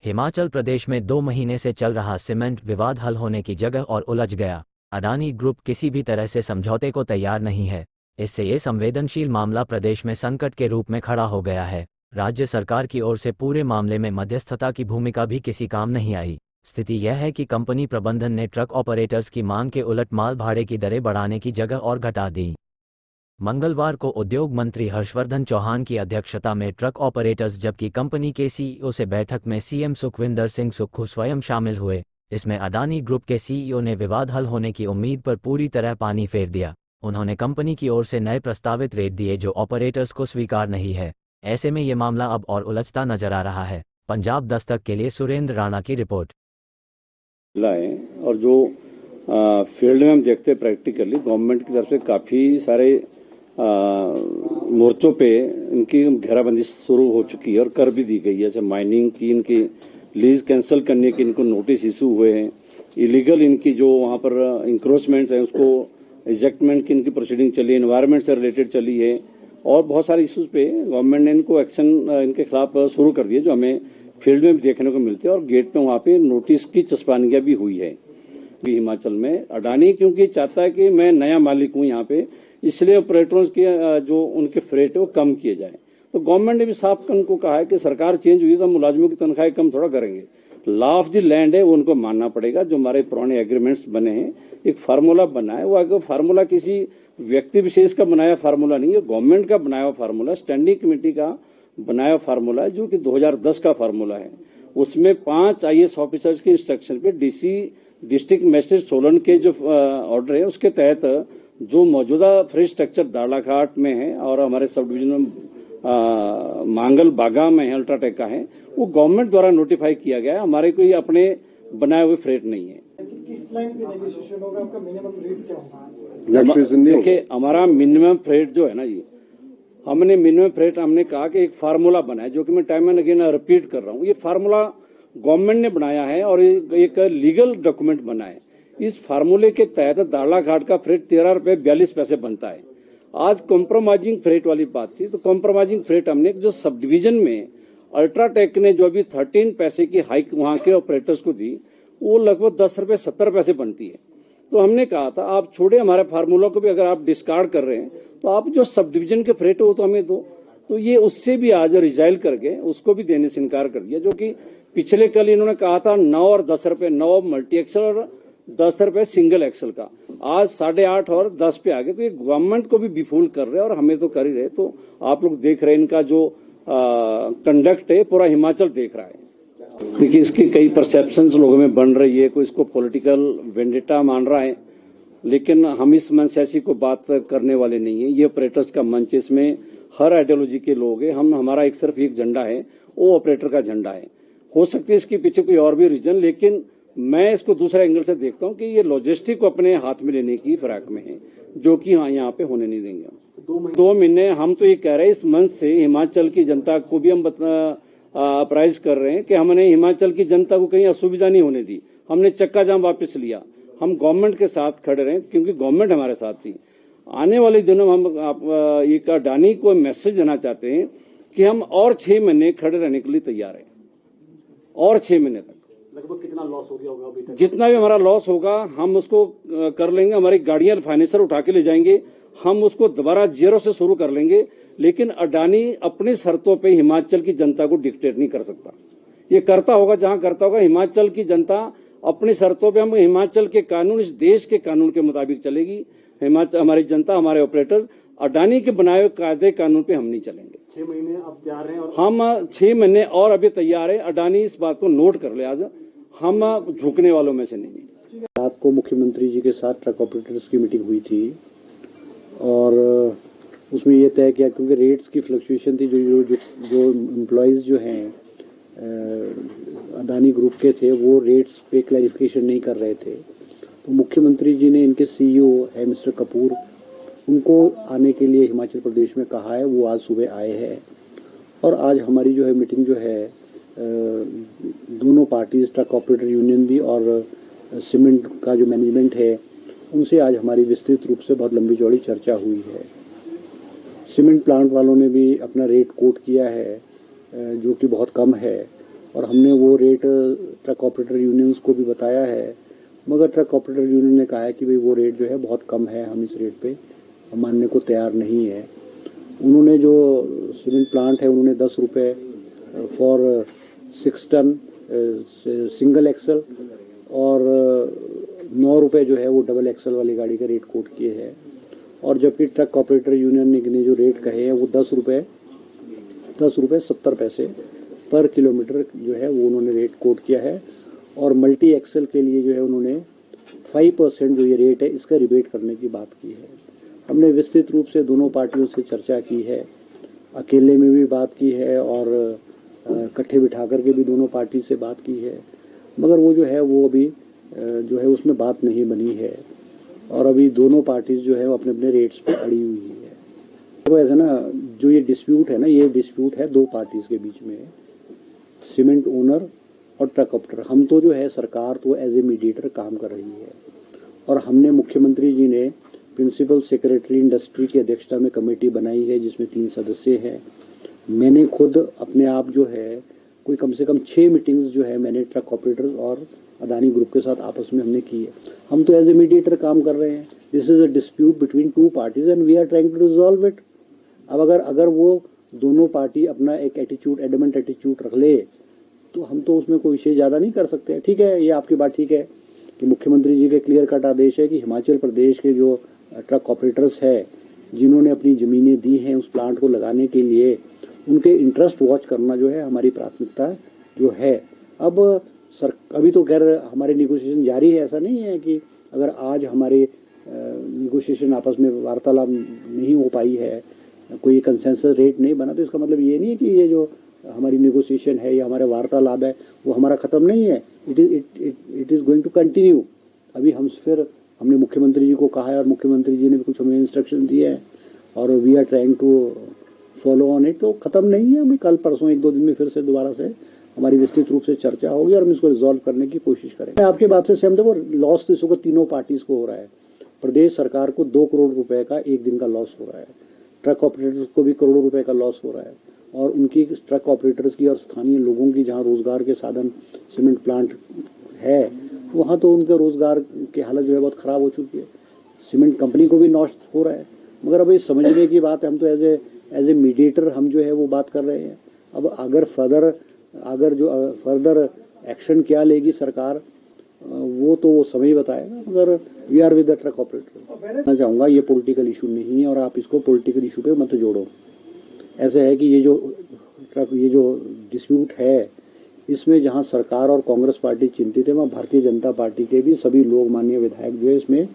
हिमाचल प्रदेश में 2 महीने से चल रहा सीमेंट विवाद हल होने की जगह और उलझ गया। अडानी ग्रुप किसी भी तरह से समझौते को तैयार नहीं है। इससे ये संवेदनशील मामला प्रदेश में संकट के रूप में खड़ा हो गया है। राज्य सरकार की ओर से पूरे मामले में मध्यस्थता की भूमिका भी किसी काम नहीं आई। स्थिति यह है कि कंपनी प्रबंधन ने ट्रक ऑपरेटर्स की मांग के उलट माल भाड़े की दरें बढ़ाने की जगह और घटा दी। मंगलवार को उद्योग मंत्री हर्षवर्धन चौहान की अध्यक्षता में ट्रक ऑपरेटर्स जबकि कंपनी के सीईओ से बैठक में सीएम सुखविंदर सिंह सुक्खू स्वयं शामिल हुए। इसमें अडानी ग्रुप के सीईओ ने विवाद हल होने की उम्मीद पर पूरी तरह पानी फेर दिया। उन्होंने कंपनी की ओर से नए प्रस्तावित रेट दिए जो ऑपरेटर्स को स्वीकार नहीं है। ऐसे में ये मामला अब और उलझता नजर आ रहा है। पंजाब दस्तक के लिए सुरेंद्र राणा की रिपोर्ट। और जो फील्ड में हम देखते हैं प्रैक्टिकली गवर्नमेंट की तरफ से काफी सारे मोर्चों पे इनकी घेराबंदी शुरू हो चुकी है और कर भी दी गई है। जैसे माइनिंग की इनकी लीज कैंसिल करने की इनको नोटिस इशू हुए हैं। इलीगल इनकी जो वहाँ पर इंक्रोचमेंट है उसको इजेक्टमेंट की इनकी प्रोसीडिंग चली है, एनवायरमेंट से रिलेटेड चली है और बहुत सारे इश्यूज पे गवर्नमेंट ने इनको एक्शन इनके खिलाफ शुरू कर दिया जो हमें फील्ड में भी देखने को मिलते हैं और गेट पे वहाँ पे नोटिस की चस्पानियां भी हुई है। हिमाचल में अडानी क्योंकि चाहता है कि मैं नया मालिक हूँ यहाँ पे, इसलिए ऑपरेटरों के जो उनके फ्रेट है वो कम किए जाए। तो गवर्नमेंट ने भी साफ उनको कहा है कि सरकार चेंज हुई तो मुलाजिमों की तनख्वाहें कम थोड़ा करेंगे। लॉ ऑफ द लैंड है वो उनको मानना पड़ेगा। जो हमारे पुराने एग्रीमेंट्स बने हैं, एक फार्मूला बना है, वो आगे फार्मूला किसी व्यक्ति विशेष का बनाया फार्मूला नहीं है, गवर्नमेंट का बनाया हुआ फार्मूला, स्टैंडिंग कमेटी का बनाया फार्मूला है जो कि 2010 का फार्मूला है। उसमें 5 IAS ऑफिसर्स के इंस्ट्रक्शन पे डीसी डिस्ट्रिक्ट मजिस्ट्रेट सोलन के जो ऑर्डर है उसके तहत जो मौजूदा फ्री स्ट्रक्चर दाड़ाघाट में है और हमारे सब डिवीजन में मांगल बागा में है, अल्ट्राटेक का है, वो गवर्नमेंट द्वारा नोटिफाई किया गया है। हमारे कोई अपने बनाए हुए फ्रेट नहीं है। किस लाइन पे नेगोशिएशन होगा? आपका मिनिमम रेट क्या होगा? देखिए हमारा मिनिमम फ्रेट जो है ना जी, हमने मिनिमम फ्रेट हमने कहा कि एक फार्मूला बना है जो कि मैं टाइम एंड अगेन रिपीट कर रहा हूँ। ये फार्मूला गवर्नमेंट ने बनाया है और एक लीगल डॉक्यूमेंट बना है। इस फार्मूले के तहत दाड़ाघाट का फ्रेट 13 रुपए 42 पैसे बनता है। आज कॉम्प्रोमाइजिंग फ्रेट वाली बात थी तो कॉम्प्रोमाइजिंग फ्रेट हमने जो सब डिवीजन में अल्ट्राटेक ने जो अभी 13 पैसे की हाइक वहां के ऑपरेटर्स को दी वो लगभग 10 रुपए 70 पैसे बनती है। तो हमने कहा था आप छोड़े हमारे फार्मूला को भी, अगर आप डिस्कार्ड कर रहे हैं तो आप जो सब डिवीजन के फ्रेट हो तो हमें दो। तो ये उससे भी आज रिजाइल करके उसको भी देने से इनकार कर दिया। जो कि पिछले कल इन्होंने कहा था 9 और 10 रुपए, 9 मल्टी एक्सल और 10 रुपए सिंगल एक्सल का, आज 8.5 और 10 पे आ गए। तो ये गवर्नमेंट को भी बिफूल कर रहे हैं और हमें तो कर ही रहे। तो आप लोग देख रहे हैं इनका जो कंडक्ट है पूरा हिमाचल देख रहा है। देखिए इसकी कई परसेप्शंस लोगों में बन रही है, कोई इसको पॉलिटिकल वेंडेटा मान रहा है, लेकिन हम इस मंच से ऐसी को बात करने वाले नहीं है। ये ऑपरेटर्स का मंच, इसमें हर आइडियोलॉजी के लोग हैं। हमारा एक सिर्फ एक झंडा है, वो ऑपरेटर का झंडा है। हो सकती है इसके पीछे कोई और भी रीजन, लेकिन मैं इसको दूसरे एंगल से देखता हूँ कि ये लॉजिस्टिक को अपने हाथ में लेने की फिराक में है, जो कि हाँ यहाँ पे होने नहीं देंगे। 2 महीने हम तो ये कह रहे हैं इस मंच से हिमाचल की जनता को भी हम अप्राइज कर रहे हैं कि हमने हिमाचल की जनता को कहीं असुविधा नहीं होने दी। हमने चक्का जाम वापस लिया, हम गवर्नमेंट के साथ खड़े रहे क्योंकि गवर्नमेंट हमारे साथ थी। आने वाले दिनों में हम एक अडानी को मैसेज देना चाहते हैं कि हम और 6 महीने खड़े रहने के लिए तैयार हैं, और 6 महीने तक। लगभग कितना लॉस हो गया होगा अभी तक? जितना भी हमारा लॉस होगा हम उसको कर लेंगे। हमारी गाड़ियां फाइनेंसर उठा के ले जाएंगे, हम उसको दोबारा जीरो से शुरू कर लेंगे। लेकिन अडानी अपनी शर्तों पे हिमाचल की जनता को डिक्टेट नहीं कर सकता। ये करता होगा जहां करता होगा, हिमाचल की जनता अपनी शर्तों पे, हम हिमाचल के कानून, इस देश के कानून के मुताबिक चलेगी। हिमाचल हमारी जनता, हमारे ऑपरेटर अडानी के बनाए हुए कायदे कानून पे हम नहीं चलेंगे। 6 महीने अब तैयार हैं और हम 6 महीने और अभी तैयार है। अडानी इस बात को नोट कर ले, आज हम झुकने वालों में से नहीं है। रात को मुख्यमंत्री जी के साथ ट्रक ऑपरेटर्स की मीटिंग हुई थी और उसमें ये तय किया, क्योंकि रेट्स की फ्लक्चुएशन थी, जो एम्प्लॉयज़ जो हैं अडानी ग्रुप के थे वो रेट्स पे क्लैरिफिकेशन नहीं कर रहे थे। तो मुख्यमंत्री जी ने इनके सीईओ है मिस्टर कपूर, उनको आने के लिए हिमाचल प्रदेश में कहा है। वो आज सुबह आए हैं और आज हमारी जो है मीटिंग जो है दोनों पार्टीज, ट्रक ऑपरेटर यूनियन भी और सीमेंट का जो मैनेजमेंट है, उनसे आज हमारी विस्तृत रूप से बहुत लंबी चौड़ी चर्चा हुई है। सीमेंट प्लांट वालों ने भी अपना रेट कोट किया है जो कि बहुत कम है और हमने वो रेट ट्रक ऑपरेटर यूनियंस को भी बताया है, मगर ट्रक ऑपरेटर यूनियन ने कहा है कि भाई वो रेट जो है बहुत कम है, हम इस रेट पे मानने को तैयार नहीं है। उन्होंने जो सीमेंट प्लांट है उन्होंने 10 रुपये फॉर 6 टन सिंगल एक्सल और 9 रुपये जो है वो डबल एक्सल वाली गाड़ी का रेट कोट किए हैं। और जबकि ट्रक ऑपरेटर यूनियन ने जो रेट कहे हैं वो 10 रुपये 70 पैसे पर किलोमीटर जो है वो उन्होंने रेट कोट किया है। और मल्टी एक्सल के लिए जो है उन्होंने 5% जो ये रेट है इसका रिबेट करने की बात की है। हमने विस्तृत रूप से दोनों पार्टियों से चर्चा की है, अकेले में भी बात की है और इकट्ठे बिठा करके भी दोनों पार्टी से बात की है, मगर वो जो है वो अभी जो है उसमें बात नहीं बनी है और अभी दोनों पार्टीज जो है वो अपने अपने रेट्स पे अड़ी हुई है। तो ऐसा ना, जो ये डिस्प्यूट है ना, ये डिस्प्यूट है दो पार्टीज के बीच में, सीमेंट ओनर और ट्रक ऑपरेटर। हम तो जो है सरकार तो एज ए मीडिएटर काम कर रही है और हमने मुख्यमंत्री जी ने प्रिंसिपल सेक्रेटरी इंडस्ट्री की अध्यक्षता में कमेटी बनाई है जिसमें 3 सदस्य हैं। मैंने खुद अपने आप जो है कोई कम से कम 6 मीटिंग्स जो है मैंने ट्रक ऑपरेटर्स और अदानी ग्रुप के साथ आपस में हमने की है। हम तो एज ए मीडिएटर काम कर रहे हैं। This is a dispute between 2 parties and we are trying to resolve it. अब अगर वो दोनों पार्टी अपना एक एटीट्यूड, एडमेंट एटीट्यूड रख ले तो हम तो उसमें कोई विषय ज्यादा नहीं कर सकते। ठीक है, ये आपकी बात ठीक है कि मुख्यमंत्री जी के क्लियर कट आदेश है कि हिमाचल प्रदेश के जो ट्रक ऑपरेटर्स है जिन्होंने अपनी जमीनें दी हैं उस प्लांट को लगाने के लिए, उनके इंटरेस्ट वॉच करना जो है हमारी प्राथमिकता जो है। अब अभी तो खैर हमारे निगोशिएशन जारी है, ऐसा नहीं है कि अगर आज हमारे निगोशिएशन आपस में वार्तालाप नहीं हो पाई है, कोई कंसेंसस रेट नहीं बना, तो इसका मतलब ये नहीं है कि ये जो हमारी नेगोशिएशन है या हमारे वार्तालाप है वो हमारा खत्म नहीं है। It is going to continue. अभी हमने मुख्यमंत्री जी को कहा है और मुख्यमंत्री जी ने भी कुछ हमें इंस्ट्रक्शन दिए हैं और we are trying to follow on it. तो खत्म नहीं है, अभी कल परसों 1-2 दिन में फिर से दोबारा से हमारी विस्तृत रूप से चर्चा होगी और हम इसको रिजॉल्व करने की कोशिश करेंगे। आपके बात से सहमत हूं, लॉस तो इसको तीनों पार्टीज को हो रहा है। प्रदेश सरकार को 2 करोड़ रुपए का एक दिन का लॉस हो रहा है, ट्रक ऑपरेटर्स को भी करोड़ों रुपए का लॉस हो रहा है और उनकी ट्रक ऑपरेटर्स की और स्थानीय लोगों की जहां रोजगार के साधन सीमेंट प्लांट है वहां तो उनके रोजगार की हालत जो है बहुत खराब हो चुकी है। सीमेंट कंपनी को भी नष्ट हो रहा है। मगर अब ये समझने की बात है, हम तो एज ए मीडिएटर हम जो है वो बात कर रहे हैं। अब अगर फर्दर एक्शन क्या लेगी सरकार वो तो वो समय बताएगा, मगर we are with the truck operator. मैं चाहूंगा ये पॉलिटिकल इशू नहीं है और आप इसको पॉलिटिकल इशू पे मत जोड़ो। ऐसे है कि ये जो डिस्प्यूट है इसमें जहां सरकार और कांग्रेस पार्टी चिंतित है वहां भारतीय जनता पार्टी के भी सभी लोग, माननीय विधायक जो है इसमें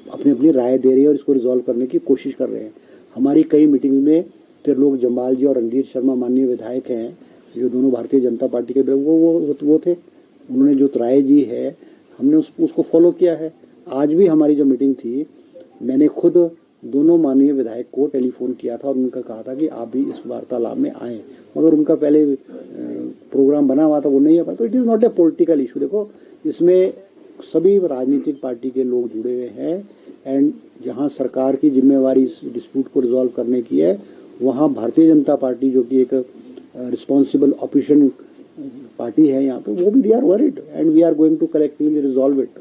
अपनी अपनी राय दे रहे हैं और इसको रिजॉल्व करने की कोशिश कर रहे हैं। हमारी कई मीटिंग में त्रिलोक जम्वाल जी और रणधीर शर्मा माननीय विधायक हैं जो दोनों भारतीय जनता पार्टी के वो थे, उन्होंने जो राय जी है हमने उसको फॉलो किया है। आज भी हमारी जो मीटिंग थी मैंने खुद दोनों माननीय विधायक को टेलीफोन किया था और उनका कहा था कि आप भी इस वार्तालाप में आए, मगर उनका पहले प्रोग्राम बना हुआ था वो नहीं आ पाया। तो it is not a political issue. देखो इसमें सभी राजनीतिक पार्टी के लोग जुड़े हुए हैं एंड जहां सरकार की जिम्मेवारी इस डिस्प्यूट को रिजॉल्व करने की है वहां भारतीय जनता पार्टी जो कि एक रिस्पॉन्सिबल ऑपोजिशन पार्टी है यहाँ पे, वो भी they are worried and we are going to collectively resolve it.